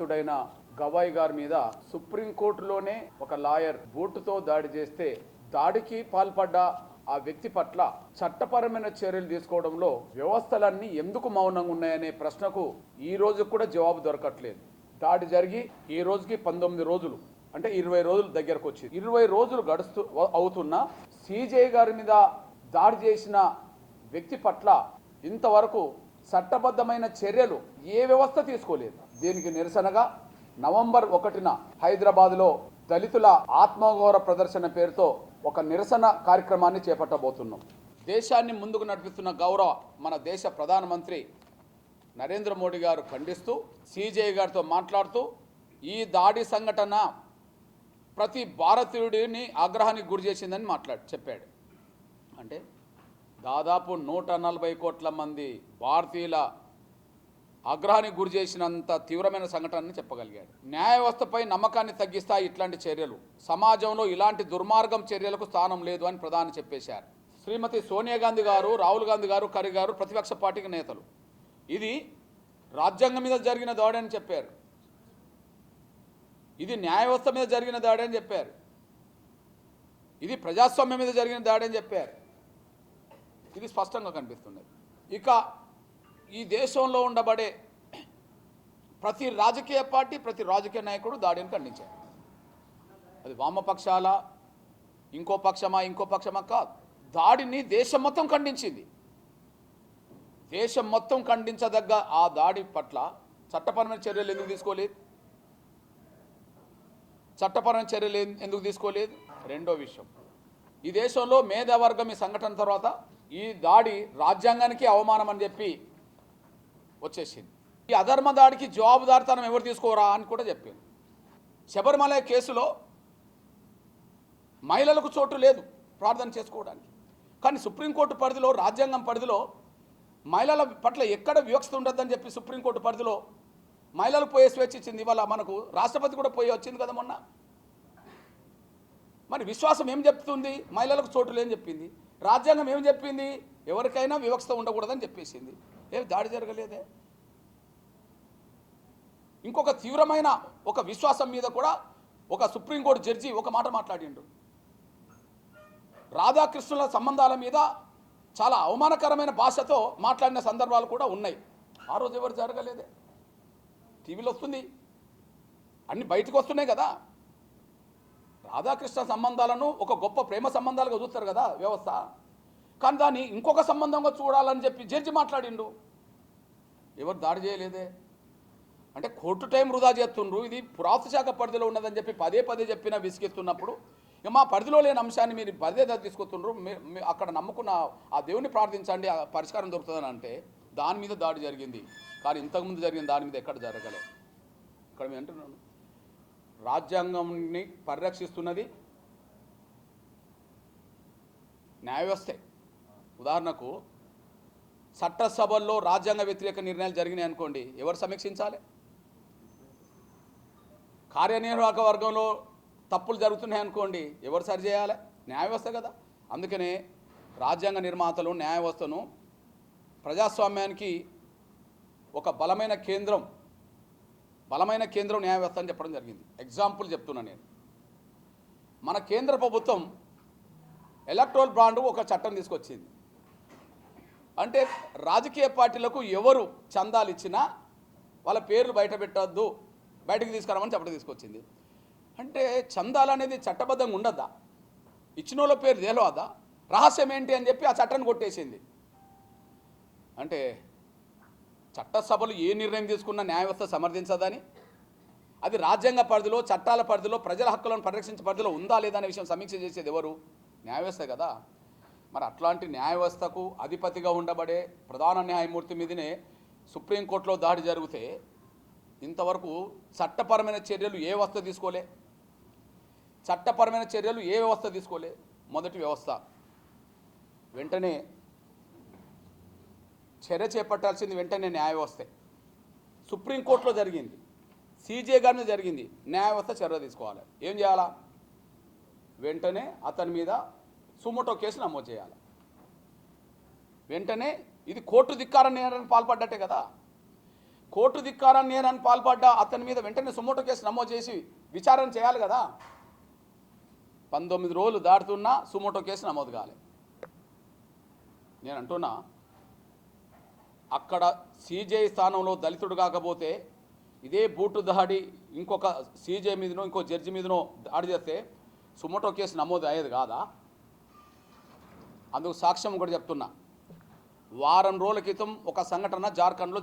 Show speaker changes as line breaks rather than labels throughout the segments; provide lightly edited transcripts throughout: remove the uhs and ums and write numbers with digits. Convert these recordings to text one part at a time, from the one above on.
నిందితుడైన గవాయి గారి మీద సుప్రీంకోర్టులోనే ఒక లాయర్ బూటుతో దాడి చేస్తే దాడికి పాల్పడ్డ ఆ వ్యక్తి పట్ల చట్టపరమైన చర్యలు తీసుకోవడంలో వ్యవస్థలన్నీ ఎందుకు మౌనంగా ఉన్నాయనే ప్రశ్నకు ఈ రోజు కూడా జవాబు దొరకట్లేదు. దాడి జరిగి ఈ రోజుకి 19 రోజులు అంటే 20 రోజులు దగ్గరకు వచ్చింది. 20 రోజులు అవుతున్నా సిజే గారి మీద దాడి చేసిన వ్యక్తి పట్ల ఇంతవరకు చట్టబద్ధమైన చర్యలు ఏ వ్యవస్థ తీసుకోలేదు. దీనికి నిరసనగా నవంబర్ 1న హైదరాబాద్లో దళితుల ఆత్మగౌరవ ప్రదర్శన పేరుతో ఒక నిరసన కార్యక్రమాన్ని చేపట్టబోతున్నాం. దేశాన్ని ముందుకు నడిపిస్తున్న గౌరవ మన దేశ ప్రధానమంత్రి నరేంద్ర మోడీ గారు ఖండిస్తూ సిజే గారితో మాట్లాడుతూ ఈ దాడి సంఘటన ప్రతి భారతీయుడిని ఆగ్రహానికి గురి చేసిందని చెప్పాడు. అంటే దాదాపు 140 కోట్ల మంది భారతీయుల ఆగ్రహానికి గురి చేసినంత తీవ్రమైన సంఘటనని చెప్పగలిగాడు. న్యాయ వ్యవస్థపై నమ్మకాన్ని తగ్గిస్తాయి ఇట్లాంటి చర్యలు. సమాజంలో ఇలాంటి దుర్మార్గం చర్యలకు స్థానం లేదు అని ప్రధాని చెప్పేశారు. శ్రీమతి సోనియా గాంధీ గారు, రాహుల్ గాంధీ గారు, ఖర్గే గారు ప్రతిపక్ష పార్టీకి నేతలు. ఇది రాజ్యాంగం మీద జరిగిన దాడి అని చెప్పారు. ఇది న్యాయ వ్యవస్థ మీద జరిగిన దాడి అని చెప్పారు. ఇది ప్రజాస్వామ్యం మీద జరిగిన దాడి అని చెప్పారు. ఇది స్పష్టంగా కనిపిస్తున్నది. ఇక ఈ దేశంలో ఉండబడే ప్రతి రాజకీయ పార్టీ, ప్రతి రాజకీయ నాయకుడు దాడిని ఖండించారు. అది వామపక్షాల ఇంకో పక్షమా కాదు. దాడిని దేశం మొత్తం ఖండించింది. దేశం మొత్తం ఖండించదగ్గ ఆ దాడి పట్ల చట్టపరమైన చర్యలు ఎందుకు తీసుకోలేదు? రెండో విషయం, ఈ దేశంలో మేధావర్గం ఈ సంఘటన తర్వాత ఈ దాడి రాజ్యాంగానికి అవమానం అని చెప్పి వచ్చేసింది. ఈ అధర్మ దాడికి జవాబుదారితనం ఎవరు తీసుకోరా అని కూడా చెప్పింది. శబరిమల కేసులో మహిళలకు చోటు లేదు ప్రార్థన చేసుకోవడానికి. కానీ సుప్రీంకోర్టు పరిధిలో, రాజ్యాంగం పరిధిలో మహిళల పట్ల ఎక్కడ వివక్షత ఉండద్దని చెప్పి సుప్రీంకోర్టు పరిధిలో మహిళలకు పోయే స్వేచ్ఛ ఇచ్చింది. ఇవాళ మనకు రాష్ట్రపతి కూడా పోయి వచ్చింది కదా మొన్న. మరి విశ్వాసం ఏం చెప్తుంది? మహిళలకు చోటు లేని చెప్పింది. రాజ్యాంగం ఏం చెప్పింది? ఎవరికైనా వివక్షత ఉండకూడదని చెప్పేసింది. ఏమి దాడి జరగలేదే? ఇంకొక తీవ్రమైన ఒక విశ్వాసం మీద కూడా ఒక సుప్రీంకోర్టు జడ్జి ఒక మాట మాట్లాడిండు. రాధాకృష్ణుల సంబంధాల మీద చాలా అవమానకరమైన భాషతో మాట్లాడిన సందర్భాలు కూడా ఉన్నాయి. ఆ రోజు ఎవరు జరగలేదే? టీవీలో వస్తుంది, అన్ని బయటకు వస్తున్నాయి కదా. రాధాకృష్ణ సంబంధాలను ఒక గొప్ప ప్రేమ సంబంధాలుగా చూస్తారు కదా వ్యవస్థ. కానీ దాన్ని ఇంకొక సంబంధంగా చూడాలని చెప్పి జడ్జి మాట్లాడిండు. ఎవరు దాడి చేయలేదే? అంటే కోర్టు టైం వృధా చేస్తుండ్రు. ఇది పురాతన శాఖ పరిధిలో ఉన్నదని చెప్పి పదే చెప్పినా విసిగిస్తున్నప్పుడు ఇక మా పరిధిలో లేని అంశాన్ని మీరు పరిధి తీసుకొస్తుండ్రు. అక్కడ నమ్ముకున్న ఆ దేవుని ప్రార్థించండి, ఆ పరిష్కారం దొరుకుతుందని అంటే దాని మీద దాడి జరిగింది. కానీ ఇంతకుముందు జరిగిన దాని మీద ఎక్కడ జరగలేదు. ఇక్కడ మేము అంటున్నాను, రాజ్యాంగాన్ని పరిరక్షిస్తున్నది న్యాయ వ్యవస్థే. ఉదాహరణకు చట్టసభల్లో రాజ్యాంగ వ్యతిరేక నిర్ణయాలు జరిగినాయి అనుకోండి, ఎవరు సమీక్షించాలి? కార్యనిర్వాహక వర్గంలో తప్పులు జరుగుతున్నాయి అనుకోండి, ఎవరు సరిచేయాలి? న్యాయ వ్యవస్థ కదా. అందుకనే రాజ్యాంగ నిర్మాతలు న్యాయ వ్యవస్థను ప్రజాస్వామ్యానికి ఒక బలమైన కేంద్రం న్యాయ వ్యవస్థ అని చెప్పడం జరిగింది. ఎగ్జాంపుల్ చెప్తున్నా నేను. మన కేంద్ర ప్రభుత్వం ఎలక్ట్రల్ బాండ్ ఒక చట్టం తీసుకొచ్చింది. అంటే రాజకీయ పార్టీలకు ఎవరు చందాలు ఇచ్చినా వాళ్ళ పేర్లు బయటకు తీసుకురామని చెప్పడం తీసుకొచ్చింది. అంటే చందాలు అనేది చట్టబద్ధంగా ఉండద్దా? ఇచ్చిన వాళ్ళ పేరు తెలియదా? రహస్యం ఏంటి అని చెప్పి ఆ చట్టాన్ని కొట్టేసింది. అంటే చట్టసభలు ఏ నిర్ణయం తీసుకున్నా న్యాయ వ్యవస్థ సమర్థించదని, అది రాజ్యాంగ పరిధిలో, చట్టాల పరిధిలో, ప్రజల హక్కులను పరిరక్షించే పరిధిలో ఉందా లేదా అనే విషయం సమీక్ష చేసేది ఎవరు? న్యాయ వ్యవస్థ కదా. మరి అట్లాంటి న్యాయ వ్యవస్థకు అధిపతిగా ఉండబడే ప్రధాన న్యాయమూర్తి మీదనే సుప్రీంకోర్టులో దాడి జరిగితే ఇంతవరకు చట్టపరమైన చర్యలు ఏ వ్యవస్థ తీసుకోలే. మొదటి వ్యవస్థ వెంటనే చర్య చేపట్టాల్సింది వెంటనే న్యాయ వ్యవస్థే. సుప్రీంకోర్టులో జరిగింది, సిజే గారిని జరిగింది, న్యాయ వ్యవస్థ చర్య తీసుకోవాలి. ఏం చేయాలా? వెంటనే అతని మీద సుమోటో కేసు నమోదు చేయాలి. వెంటనే ఇది కోర్టు ధిక్కార నేరానికి పాల్పడ్డట్టే కదా. కోర్టు ధిక్కారాన్ని నేరాన్ని పాల్పడ్డా అతని మీద వెంటనే సుమోటో కేసు నమోదు చేసి విచారణ చేయాలి కదా. 19 రోజులు దాటుతున్నా సుమోటో కేసు నమోదు కాలే. నేను అంటున్నా, అక్కడ సీజే స్థానంలో దళితుడు కాకపోతే ఇదే బూటు దాడి ఇంకొక సీజే మీదనో ఇంకో జడ్జి మీదనో దాడి చేస్తే సుమోటో కేసు నమోదు అయ్యేది కాదా? అందుకు సాక్ష్యం కూడా చెప్తున్నా. వారం రోజుల క్రితం ఒక సంఘటన జార్ఖండ్లో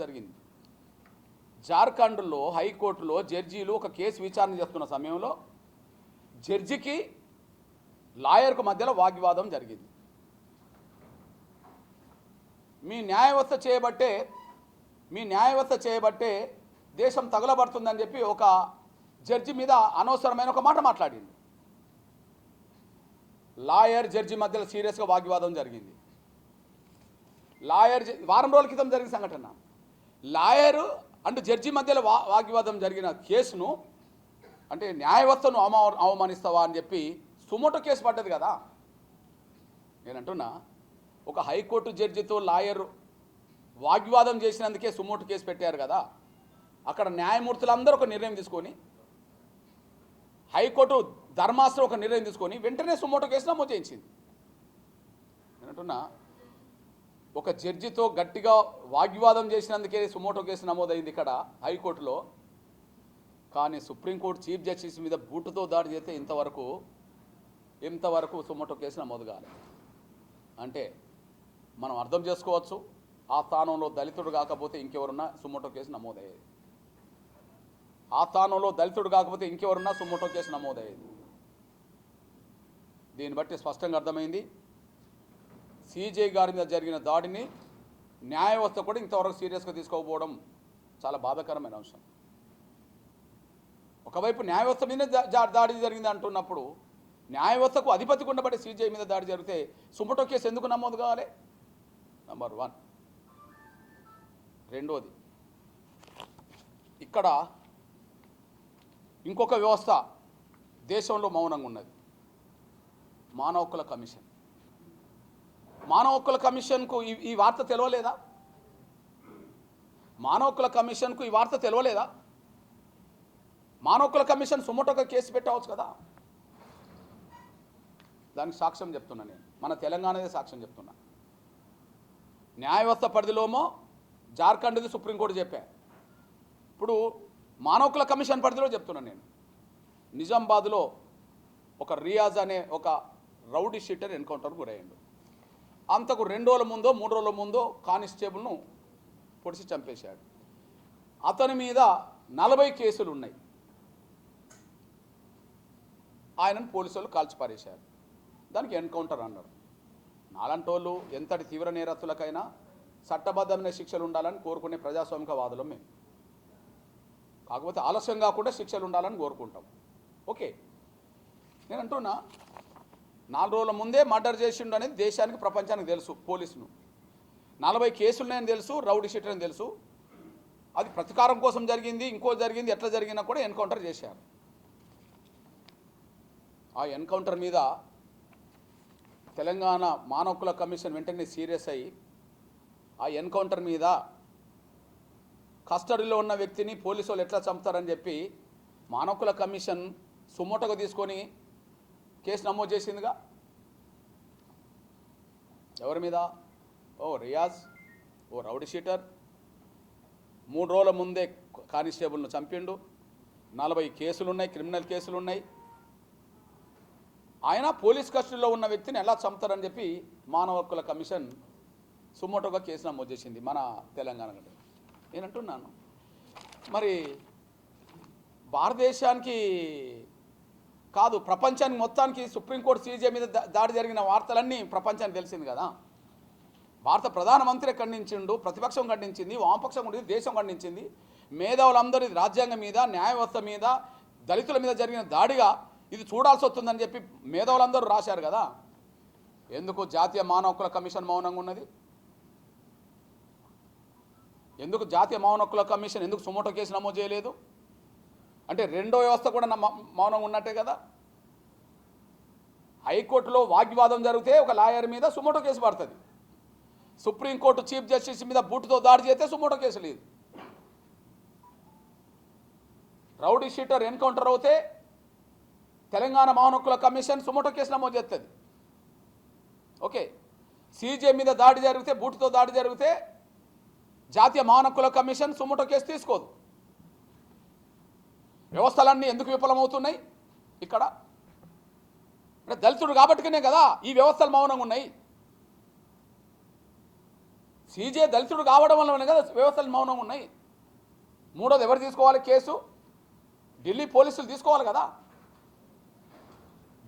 జరిగింది. జార్ఖండ్లో హైకోర్టులో జడ్జీలు ఒక కేసు విచారణ చేస్తున్న సమయంలో జడ్జికి లాయర్కు మధ్యలో వాగ్వివాదం జరిగింది. మీ న్యాయవ్యవస్థ చేయబట్టే దేశం తగలబడుతుందని చెప్పి ఒక జడ్జి మీద అనవసరమైన ఒక మాట మాట్లాడింది. లాయర్ జడ్జి మధ్యలో సీరియస్గా వాగ్వివాదం జరిగింది. వారం రోజుల క్రితం జరిగిన సంఘటన. లాయరు అండ్ జడ్జి మధ్యలో వాగ్వివాదం జరిగిన కేసును అంటే న్యాయవ్యవస్థను అవమానిస్తావా అని చెప్పి సుమోటో కేసు పడ్డది కదా. నేను అంటున్నా, ఒక హైకోర్టు జడ్జితో లాయర్ వాగ్వివాదం చేసినందుకే సుమోటో కేసు పెట్టారు కదా. అక్కడ న్యాయమూర్తులందరూ ఒక నిర్ణయం తీసుకొని, హైకోర్టు ధర్మాసనం ఒక నిర్ణయం తీసుకొని వెంటనే సుమోటో కేసు నమోదు చేయించింది. నేను అంటున్నా, ఒక జడ్జితో గట్టిగా వాగ్వివాదం చేసినందుకే సుమోటో కేసు నమోదైంది ఇక్కడ హైకోర్టులో. కానీ సుప్రీంకోర్టు చీఫ్ జస్టిస్ మీద బూటుతో దాడి చేస్తే ఇంతవరకు సుమోటో కేసు నమోదు కాలేదు. అంటే మనం అర్థం చేసుకోవచ్చు, ఆ స్థానంలో దళితుడు కాకపోతే ఇంకెవరున్నా సుమోటో కేసు నమోదయ్యేది. దీన్ని బట్టి స్పష్టంగా అర్థమైంది, సీజే గారి మీద జరిగిన దాడిని న్యాయవ్యవస్థ కూడా ఇంతవరకు సీరియస్గా తీసుకోకపోవడం చాలా బాధాకరమైన అంశం. ఒకవైపు న్యాయవ్యవస్థ మీద దాడి జరిగింది అంటున్నప్పుడు, న్యాయవ్యవస్థకు అధిపతికి ఉండబడే సీజే మీద దాడి జరిగితే సుమోటో కేసు ఎందుకు నమోదు కావాలి? నంబర్ 1. రెండోది, ఇక్కడ ఇంకొక వ్యవస్థ దేశంలో మౌనంగా ఉన్నది, మానవ హక్కుల కమిషన్. మానవ హక్కుల కమిషన్కు ఈ వార్త తెలియలేదా? మానవ హక్కుల కమిషన్ సుమోటోగా కేసు పెట్టవచ్చు కదా. దానికి సాక్ష్యం చెప్తున్నా నేను, మన తెలంగాణదే సాక్ష్యం చెప్తున్నా. న్యాయవ్యవస్థ పరిధిలోమో జార్ఖండ్ది సుప్రీంకోర్టు చెప్పా. ఇప్పుడు మానవ హక్కుల కమిషన్ పరిధిలో చెప్తున్నాను నేను. నిజామాబాద్లో ఒక రియాజ్ అనే ఒక రౌడీ షీటర్ ఎన్కౌంటర్ గురయ్యాడు. అంతకు 2 రోజుల ముందో 3 రోజుల ముందో కానిస్టేబుల్ను పొడిచి చంపేశాడు. అతని మీద 40 కేసులు ఉన్నాయి. ఆయనను పోలీసు వాళ్ళు కాల్చిపారేశారు. దానికి ఎన్కౌంటర్ అన్నారు. నాలాంటి వాళ్ళు ఎంతటి తీవ్ర నేరస్తులకైనా చట్టబద్ధమైన శిక్షలు ఉండాలని కోరుకునే ప్రజాస్వామికవాదులం మేము. కాకపోతే ఆలస్యం కాకుండా శిక్షలు ఉండాలని కోరుకుంటాం. ఓకే, నేను అంటున్నా, 4 రోజుల ముందే మర్డర్ చేసిండు అనేది దేశానికి ప్రపంచానికి తెలుసు. పోలీసును 40 కేసులున్నాయని తెలుసు, రౌడీ షీటర్ అని తెలుసు. అది ప్రతీకారం కోసం జరిగింది, ఇంకో జరిగింది, ఎట్లా జరిగినా కూడా ఎన్కౌంటర్ చేశారు. ఆ ఎన్కౌంటర్ మీద తెలంగాణ మానవ హక్కుల కమిషన్ వెంటనే సీరియస్ అయ్యి ఆ ఎన్కౌంటర్ మీద కస్టడీలో ఉన్న వ్యక్తిని పోలీసు వాళ్ళు ఎట్లా చంపుతారని చెప్పి మానవ హక్కుల కమిషన్ సుమోటోగా తీసుకొని కేసు నమోదు చేసిందిగా. ఎవరి మీద? ఓ రియాజ్, ఓ రౌడీ షీటర్ 3 రోజుల ముందే కానిస్టేబుల్ను చంపిండు. 40 కేసులున్నాయి, క్రిమినల్ కేసులున్నాయి. ఆయన పోలీస్ కస్టడీలో ఉన్న వ్యక్తిని ఎలా చంపుతారని చెప్పి మానవ హక్కుల కమిషన్ సుమోటోగా కేసు నమోదు చేసింది మన తెలంగాణలో. నేను అంటున్నాను, మరి భారతదేశానికి కాదు ప్రపంచానికి మొత్తానికి సుప్రీంకోర్టు సీజే మీద దాడి జరిగిన వార్తలన్నీ ప్రపంచానికి తెలిసింది కదా. భారత ప్రధానమంత్రి ఖండించిండు, ప్రతిపక్షం ఖండించింది, వామపక్షం ఉండేది, దేశం ఖండించింది. మేధావులందరూ రాజ్యాంగం మీద, న్యాయ వ్యవస్థ మీద, దళితుల మీద జరిగిన దాడిగా ఇది చూడాల్సి వస్తుందని చెప్పి మేధావులందరూ రాశారు కదా. ఎందుకు జాతీయ మానవ హక్కుల కమిషన్ మౌనంగా ఉన్నది? ఎందుకు జాతీయ మానవ హక్కుల కమిషన్ ఎందుకు సుమోటో కేసు నమోదు చేయలేదు? అంటే రెండో వ్యవస్థ కూడా మౌనంగా ఉన్నట్టే కదా. హైకోర్టులో వాగ్వివాదం జరిగితే ఒక లాయర్ మీద సుమోటో కేసు పడుతుంది. సుప్రీంకోర్టు చీఫ్ జస్టిస్ మీద బూటుతో దాడి చేస్తే సుమోటో కేసు లేదు. రౌడీ షీటర్ ఎన్కౌంటర్ అవుతే తెలంగాణ మానవ హక్కుల కమిషన్ సుమోటో కేసు నమోదు చేస్తుంది. ఓకే, సీజే మీద దాడి జరిగితే, బూటుతో దాడి జరిగితే జాతీయ మానవ హక్కుల కమిషన్ సుమోటో కేసు తీసుకోదు. వ్యవస్థలన్నీ ఎందుకు విఫలమవుతున్నాయి? ఇక్కడ దళితుడు కాబట్టినే కదా ఈ వ్యవస్థలు మౌనంగా ఉన్నాయి. సీజే దళితుడు కావడం వల్లనే కదా వ్యవస్థలు మౌనంగా ఉన్నాయి. మూడోది ఎవరు తీసుకోవాలి కేసు? ఢిల్లీ పోలీసులు తీసుకోవాలి కదా.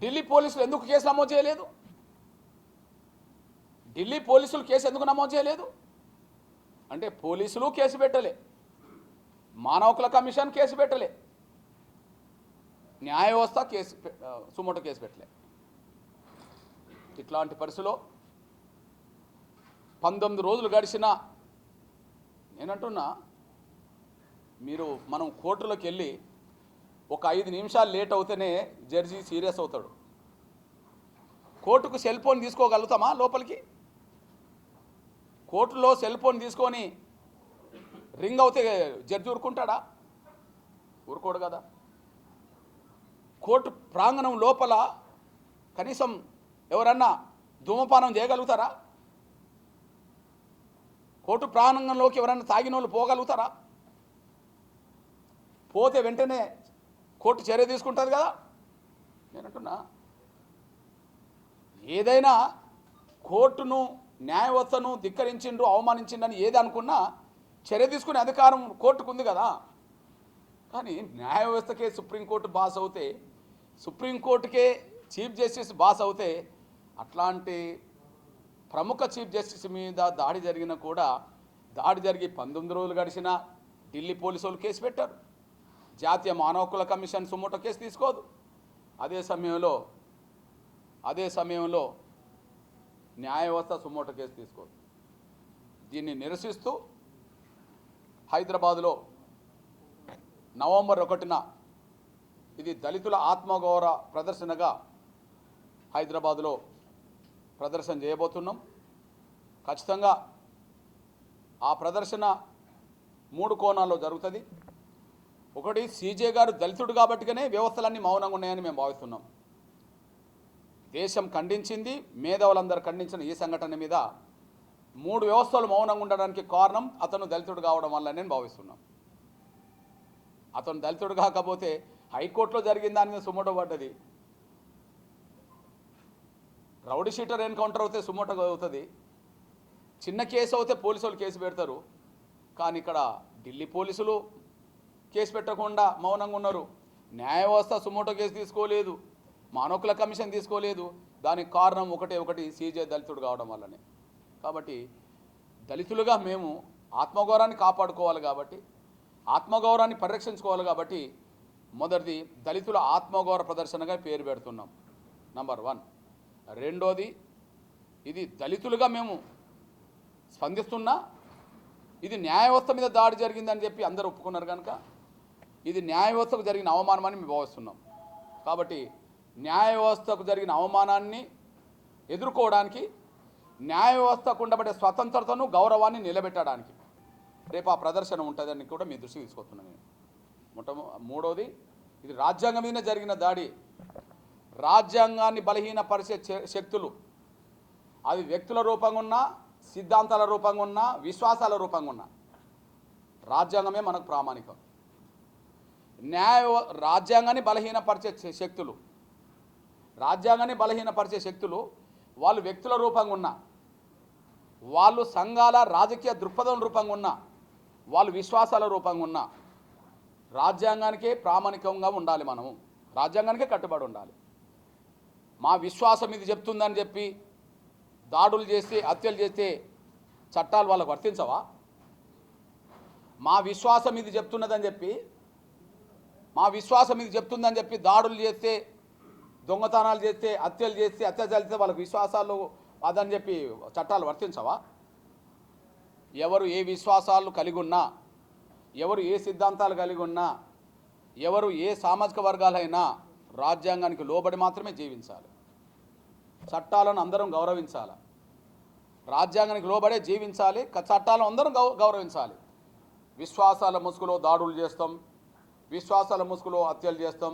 ఢిల్లీ పోలీసులు ఎందుకు కేసు నమోదు చేయలేదు? ఢిల్లీ పోలీసులు కేసు ఎందుకు నమోదు చేయలేదు అంటే పోలీసులు కేసు పెట్టలే, మానవ హక్కుల కమిషన్ కేసు పెట్టలే, న్యాయ వ్యవస్థ సుమోటో కేసు పెట్టలే. ఇట్లాంటి పరిస్థితిలో 19 రోజులు గడిచినా నేనంటున్నా, మనం కోర్టులోకి వెళ్ళి ఒక 5 నిమిషాలు లేట్ అవుతేనే జడ్జి సీరియస్ అవుతాడు. కోర్టుకు సెల్ ఫోన్ తీసుకోగలుగుతామా లోపలికి? కోర్టులో సెల్ ఫోన్ తీసుకొని రింగ్ అవుతే జడ్జి ఊరుకుంటాడా? ఊరుకోడు కదా. కోర్టు ప్రాంగణం లోపల కనీసం ఎవరన్నా ధూమపానం చేయగలుగుతారా? కోర్టు ప్రాంగణంలోకి ఎవరన్నా తాగిన వాళ్ళు పోగలుగుతారా? పోతే వెంటనే కోర్టు చర్య తీసుకుంటుంది కదా. నేనంటున్నా, ఏదైనా కోర్టును, న్యాయ వ్యవస్థను ధిక్కరించిండ్రు, అవమానించిండని ఏది అనుకున్నా చర్య తీసుకునే అధికారం కోర్టుకు ఉంది కదా. కానీ న్యాయ వ్యవస్థకే సుప్రీంకోర్టు బాస్ అవుతే, సుప్రీంకోర్టుకే చీఫ్ జస్టిస్ బాస్ అవుతే, అట్లాంటి ప్రముఖ చీఫ్ జస్టిస్ మీద దాడి జరిగినా కూడా, దాడి జరిగి 19 రోజులు గడిచినా ఢిల్లీ పోలీసు వాళ్ళు కేసు పెట్టారు. జాతీయ మానవ హక్కుల కమిషన్ సుమోటో కేసు తీసుకోదు. అదే సమయంలో న్యాయ వ్యవస్థ సుమోటో కేసు తీసుకోదు. దీన్ని నిరసిస్తూ హైదరాబాదులో నవంబర్ 1న ఇది దళితుల ఆత్మగౌరవ ప్రదర్శనగా హైదరాబాదులో ప్రదర్శన చేయబోతున్నాం. ఖచ్చితంగా ఆ ప్రదర్శన 3 కోణాల్లో జరుగుతుంది. ఒకటి, సీజే గారు దళితుడు కాబట్టిగానే వ్యవస్థలన్నీ మౌనంగా ఉన్నాయని మేము భావిస్తున్నాం. దేశం ఖండించింది, మేధావులందరూ ఖండించిన ఈ సంఘటన మీద 3 వ్యవస్థలు మౌనంగా ఉండడానికి కారణం అతను దళితుడు కావడం వల్ల నేను భావిస్తున్నాం. అతను దళితుడు కాకపోతే హైకోర్టులో జరిగిన దాని మీద సుమోటో పడ్డది. రౌడీ షీటర్ ఎన్కౌంటర్ అవుతే సుమోటో అవుతుంది. చిన్న కేసు అవుతే పోలీసులు కేసు పెడతారు. కానీ ఇక్కడ ఢిల్లీ పోలీసులు కేసు పెట్టకుండా మౌనంగా ఉన్నారు. న్యాయ వ్యవస్థ సుమోటో కేసు తీసుకోలేదు, మానవ హక్కుల కమిషన్ తీసుకోలేదు. దానికి కారణం ఒకటి సీజే దళితుడు కావడం వల్లనే. కాబట్టి దళితులుగా మేము ఆత్మగౌరవాన్ని కాపాడుకోవాలి, కాబట్టి ఆత్మగౌరవాన్ని పరిరక్షించుకోవాలి. కాబట్టి మొదటిది దళితుల ఆత్మగౌరవ ప్రదర్శనగా పేరు పెడుతున్నాం, నంబర్ 1. రెండోది, ఇది దళితులుగా మేము స్పందిస్తున్నా, ఇది న్యాయ వ్యవస్థ మీద దాడి జరిగిందని చెప్పి అందరూ ఒప్పుకున్నారు కనుక ఇది న్యాయ వ్యవస్థకు జరిగిన అవమానమని మేము భావిస్తున్నాం. కాబట్టి న్యాయ వ్యవస్థకు జరిగిన అవమానాన్ని ఎదుర్కోవడానికి, న్యాయ వ్యవస్థకు ఉండబడే స్వతంత్రతను, గౌరవాన్ని నిలబెట్టడానికి రేపు ఆ ప్రదర్శన ఉంటుందని కూడా మీ దృష్టికి తీసుకొస్తున్నాను నేను. మూడోది, ఇది రాజ్యాంగం మీద జరిగిన దాడి. రాజ్యాంగాన్ని బలహీనపరిచే శక్తులు, అవి వ్యక్తుల రూపంగా ఉన్నా, సిద్ధాంతాల రూపంగా ఉన్నా, విశ్వాసాల రూపంగా ఉన్నా, రాజ్యాంగమే మనకు ప్రామాణికం. రాజ్యాంగాన్ని బలహీనపరిచే శక్తులు వాళ్ళు వ్యక్తుల రూపంగా ఉన్నా, వాళ్ళు సంఘాల రాజకీయ దృక్పథం రూపంగా ఉన్నా, వాళ్ళు విశ్వాసాల రూపంగా ఉన్నా, రాజ్యాంగానికే ప్రామాణికంగా ఉండాలి. మనము రాజ్యాంగానికే కట్టుబడి ఉండాలి. మా విశ్వాసం ఇది చెప్తుందని చెప్పి దాడులు చేస్తే, హత్యలు చేస్తే చట్టాలు వాళ్ళకు వర్తించవా? మా విశ్వాసం ఇది చెప్తున్నదని చెప్పి దాడులు చేస్తే, దొంగతనాలు చేస్తే, హత్యలు చేస్తే, అత్యాచారాలు చేస్తే వాళ్ళకి విశ్వాసాలు అదని చెప్పి చట్టాలు వర్తించవా? ఎవరు ఏ విశ్వాసాలు కలిగి ఉన్నా, ఎవరు ఏ సిద్ధాంతాలు కలిగి ఉన్నా, ఎవరు ఏ సామాజిక వర్గాలైనా రాజ్యాంగానికి లోబడి మాత్రమే జీవించాలి. చట్టాలను అందరం గౌరవించాలి. రాజ్యాంగానికి లోబడే జీవించాలి, చట్టాలను అందరం గౌరవించాలి. విశ్వాసాల ముసుగులో దాడులు చేస్తాం, విశ్వాసాల ముసుగులో హత్యలు చేస్తాం.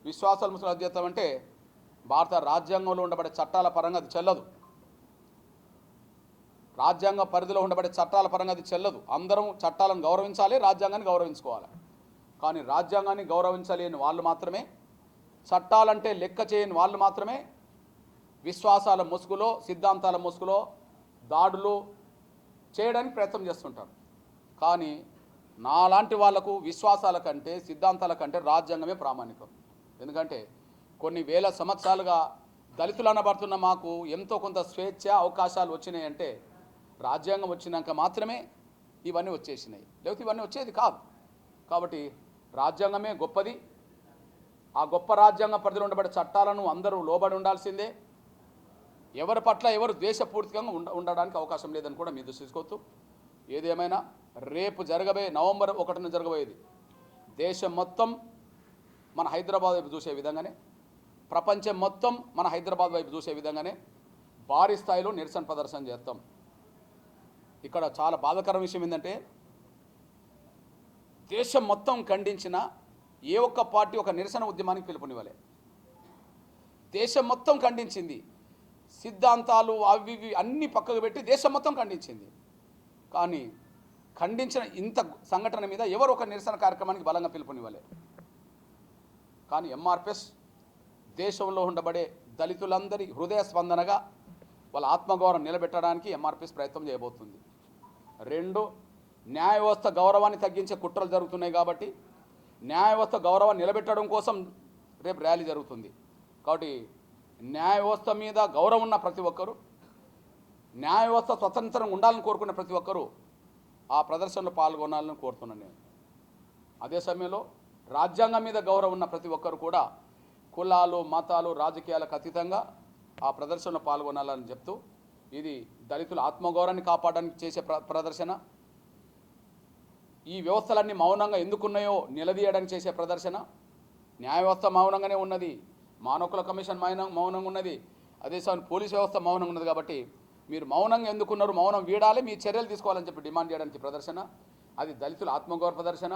విశ్వాసాల ముసుగులో హత్య చేస్తామంటే భారత రాజ్యాంగంలో ఉండబడే చట్టాల పరంగా అది చెల్లదు. రాజ్యాంగ పరిధిలో ఉండబడే చట్టాల పరంగా అది చెల్లదు. అందరం చట్టాలను గౌరవించాలి, రాజ్యాంగాన్ని గౌరవించుకోవాలి. కానీ రాజ్యాంగాన్ని గౌరవించలేని వాళ్ళు మాత్రమే, చట్టాలంటే లెక్క చేయని వాళ్ళు మాత్రమే విశ్వాసాల ముసుగులో, సిద్ధాంతాల ముసుగులో దాడులు చేయడానికి ప్రయత్నం చేస్తుంటారు. కానీ నాలాంటి వాళ్లకు విశ్వాసాల కంటే, సిద్ధాంతాల కంటే రాజ్యాంగమే ప్రామాణికం. ఎందుకంటే కొన్ని వేల సంవత్సరాలుగా దళితులు అనబడుతున్న మాకు ఎంతో కొంత స్వేచ్ఛ, అవకాశాలు వచ్చినాయంటే రాజ్యాంగం వచ్చినాక మాత్రమే ఇవన్నీ వచ్చేసినాయి, లేకపోతే ఇవన్నీ వచ్చేది కాదు. కాబట్టి రాజ్యాంగమే గొప్పది. ఆ గొప్ప రాజ్యాంగ పరిధిలో ఉండబడే చట్టాలను అందరూ లోబడి ఉండాల్సిందే. ఎవరి పట్ల ఎవరు ద్వేషపూరితంగా ఉండడానికి అవకాశం లేదని కూడా మీరు చూసుకోవచ్చు. ఏదేమైనా రేపు జరగబోయే నవంబర్ 1న జరగబోయేది దేశం మొత్తం మన హైదరాబాద్ వైపు చూసే విధంగానే, ప్రపంచం మొత్తం మన హైదరాబాద్ వైపు చూసే విధంగానే భారీ స్థాయిలో నిరసన ప్రదర్శన చేస్తాం. ఇక్కడ చాలా బాధాకర విషయం ఏంటంటే దేశం మొత్తం ఖండించిన ఏ ఒక్క పార్టీ ఒక నిరసన ఉద్యమానికి పిలుపునివ్వలే. దేశం మొత్తం ఖండించింది, సిద్ధాంతాలు అవి ఇవి అన్నీ పక్కకు పెట్టి దేశం మొత్తం ఖండించింది. కానీ ఖండించిన ఇంత సంఘటన మీద ఎవరు ఒక నిరసన కార్యక్రమానికి బలంగా పిలుపునివ్వలే. కానీ ఎంఆర్పిఎస్ దేశంలో ఉండబడే దళితులందరి హృదయ స్పందనగా వాళ్ళ ఆత్మగౌరవం నిలబెట్టడానికి ఎంఆర్పిఎస్ ప్రయత్నం చేయబోతుంది. 2, న్యాయ వ్యవస్థ గౌరవాన్ని తగ్గించే కుట్రలు జరుగుతున్నాయి కాబట్టి న్యాయ వ్యవస్థ గౌరవాన్ని నిలబెట్టడం కోసం రేపు ర్యాలీ జరుగుతుంది. కాబట్టి న్యాయ వ్యవస్థ మీద గౌరవం ఉన్న ప్రతి ఒక్కరూ, న్యాయ వ్యవస్థ స్వతంత్రంగా ఉండాలని కోరుకునే ప్రతి ఒక్కరూ ఆ ప్రదర్శనలో పాల్గొనాలని కోరుతున్నాను నేను. అదే సమయంలో రాజ్యాంగం మీద గౌరవం ఉన్న ప్రతి ఒక్కరు కూడా కులాలు, మతాలు, రాజకీయాలకు అతీతంగా ఆ ప్రదర్శనలో పాల్గొనాలని చెప్తూ, ఇది దళితుల ఆత్మగౌరవాన్ని కాపాడడానికి చేసే ప్రదర్శన, ఈ వ్యవస్థలన్నీ మౌనంగా ఎందుకున్నాయో నిలదీయడానికి చేసే ప్రదర్శన. న్యాయ వ్యవస్థ మౌనంగానే ఉన్నది, మానవ హక్కుల కమిషన్ మౌనంగా ఉన్నది, అదే సమయం పోలీస్ వ్యవస్థ మౌనంగా ఉన్నది. కాబట్టి మీరు మౌనంగా ఎందుకున్నారు, మౌనం వీడాలి, మీ చర్యలు తీసుకోవాలని చెప్పి డిమాండ్ చేయడానికి ప్రదర్శన. అది దళితుల ఆత్మగౌరవ ప్రదర్శన,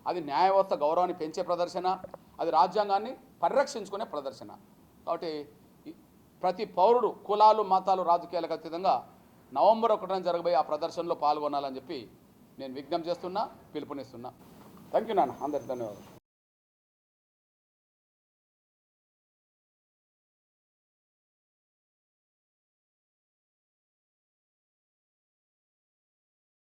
అది న్యాయ వ్యవస్థ గౌరవాన్ని పెంచే ప్రదర్శన, అది రాజ్యాంగాన్ని పరిరక్షించుకునే ప్రదర్శన. కాబట్టి ప్రతి పౌరుడు కులాలు, మతాలు, రాజకీయాలకు అతీతంగా నవంబర్ 1న జరగబోయే ఆ ప్రదర్శనలో పాల్గొనాలని చెప్పి నేను విజ్ఞప్తి చేస్తున్నా, పిలుపునిస్తున్నా. థ్యాంక్ యూ నాన్న, అందరికీ ధన్యవాదాలు.